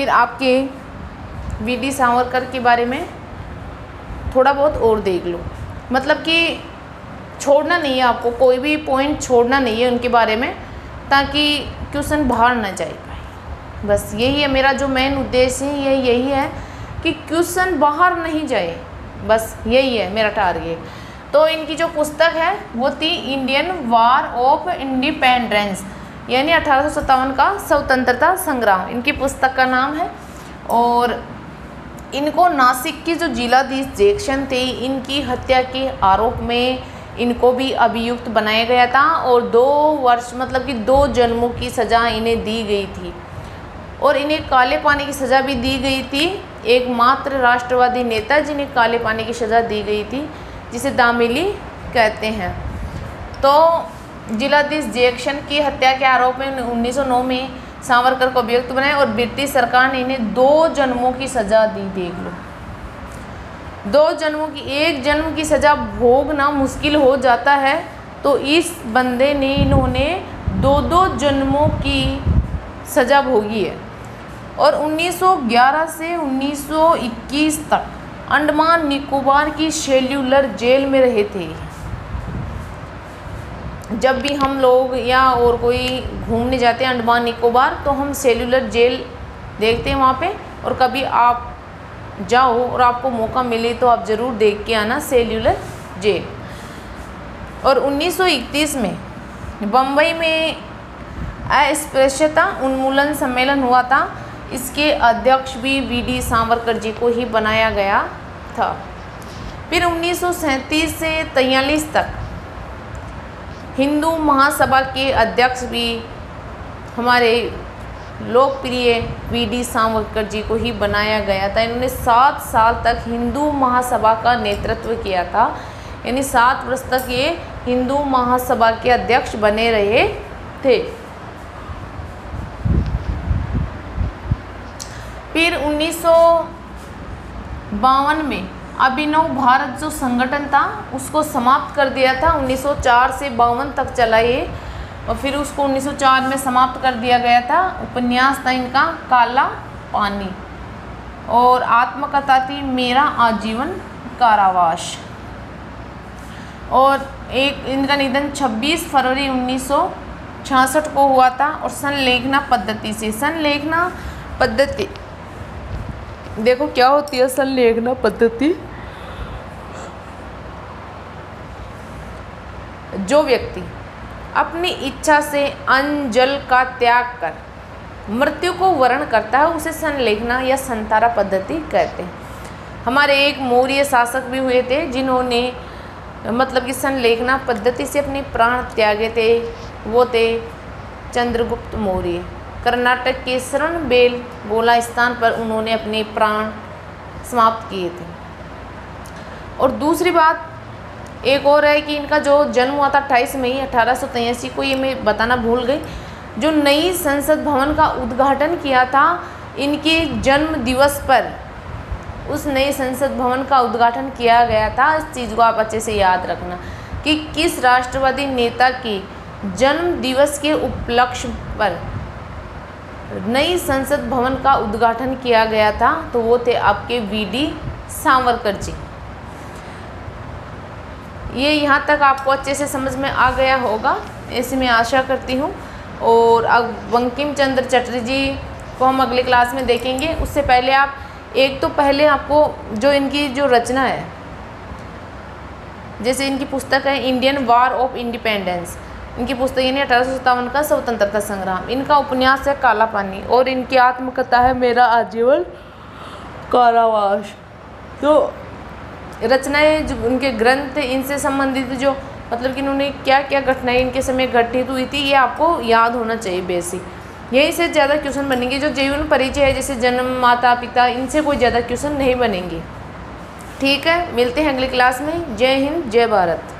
फिर आपके वी.डी. सावरकर के बारे में थोड़ा बहुत और देख लो। मतलब कि छोड़ना नहीं है आपको, कोई भी पॉइंट छोड़ना नहीं है उनके बारे में, ताकि क्वेश्चन बाहर ना जाए पाए। बस यही है मेरा जो मेन उद्देश्य है, यही है कि क्वेश्चन बाहर नहीं जाए, बस यही है मेरा टारगेट। तो इनकी जो पुस्तक है वो थी इंडियन वार ऑफ इंडिपेंडेंस, यानी 1857 का स्वतंत्रता संग्राम, इनकी पुस्तक का नाम है। और इनको नासिक की जो जिलाधीश जैक्सन थे, इनकी हत्या के आरोप में इनको भी अभियुक्त बनाया गया था और 2 वर्ष मतलब कि 2 जन्मों की सज़ा इन्हें दी गई थी और इन्हें काले पानी की सज़ा भी दी गई थी। एकमात्र राष्ट्रवादी नेता जिन्हें काले पानी की सज़ा दी गई थी, जिसे दामिली कहते हैं। तो जिलाधीश जैक्सन की हत्या के आरोप में 1909 में सावरकर को अभियुक्त बनाया और ब्रिटिश सरकार ने इन्हें 2 जन्मों की सज़ा दी। देख लो, 2 जन्मों की, 1 जन्म की सज़ा भोगना मुश्किल हो जाता है, तो इस बंदे ने इन्होंने 2-2 जन्मों की सज़ा भोगी है। और 1911 से 1921 तक अंडमान निकोबार की सेल्यूलर जेल में रहे थे। जब भी हम लोग या और कोई घूमने जाते हैं अंडमान निकोबार, तो हम सेल्यूलर जेल देखते हैं वहाँ पे। और कभी आप जाओ और आपको मौका मिले तो आप ज़रूर देख के आना सेल्यूलर जेल। और 1931 में बम्बई में अस्पृश्यता उन्मूलन सम्मेलन हुआ था। इसके अध्यक्ष भी वी.डी. सावरकर जी को ही बनाया गया था। फिर 1937 से 1943 तक हिंदू महासभा के अध्यक्ष भी हमारे लोकप्रिय वी.डी. सावरकर जी को ही बनाया गया था। इन्होंने 7 साल तक हिंदू महासभा का नेतृत्व किया था, यानी 7 वर्ष तक ये हिंदू महासभा के अध्यक्ष बने रहे थे। फिर 1952 में अभिनव भारत जो संगठन था उसको समाप्त कर दिया था। 1904 से 52 तक चला ये, और फिर उसको 1904 में समाप्त कर दिया गया था। उपन्यास था इनका काला पानी, और आत्मकथा थी मेरा आजीवन कारावास। और एक इनका निधन 26 फरवरी 1966 को हुआ था। और संलेखना पद्धति से, संलेखना पद्धति देखो क्या होती है संलेखना पद्धति। जो व्यक्ति अपनी इच्छा से अन्न जल का त्याग कर मृत्यु को वर्ण करता है उसे संलेखना या संतारा पद्धति कहते हैं। हमारे एक मौर्य शासक भी हुए थे जिन्होंने मतलब कि संलेखना पद्धति से अपने प्राण त्यागे थे। वो थे चंद्रगुप्त मौर्य। कर्नाटक के श्रवणबेलगोला स्थान पर उन्होंने अपने प्राण समाप्त किए थे। और दूसरी बात एक और है कि इनका जो जन्म हुआ था 28 मई 1883 को, ये मैं बताना भूल गई। जो नई संसद भवन का उद्घाटन किया था इनके जन्म दिवस पर, उस नए संसद भवन का उद्घाटन किया गया था। इस चीज़ को आप अच्छे से याद रखना कि किस राष्ट्रवादी नेता के जन्म दिवस के उपलक्ष्य पर नई संसद भवन का उद्घाटन किया गया था, तो वो थे आपके वी.डी. सावरकर जी। ये यहाँ तक आपको अच्छे से समझ में आ गया होगा, ऐसी मैं आशा करती हूँ। और अब बंकिम चंद्र चटर्जी जी को हम अगले क्लास में देखेंगे। उससे पहले आप एक तो पहले आपको जो इनकी जो रचना है, जैसे इनकी पुस्तक है इंडियन वार ऑफ इंडिपेंडेंस, इनकी पुस्तक यानी 1857 का स्वतंत्रता संग्राम। इनका उपन्यास है काला पानी, और इनकी आत्मकथा है मेरा आजीवन कारावास। तो रचनाएं जो उनके ग्रंथ इनसे संबंधित जो मतलब कि इन्होंने क्या क्या घटनाएं इनके समय घटित हुई थी, ये आपको याद होना चाहिए बेसिक। यहीं से ज़्यादा क्वेश्चन बनेंगे। जो जीवन परिचय है जैसे जन्म, माता पिता, इनसे कोई ज़्यादा क्वेश्चन नहीं बनेंगे। ठीक है, मिलते हैं अगली क्लास में। जय हिंद, जय भारत।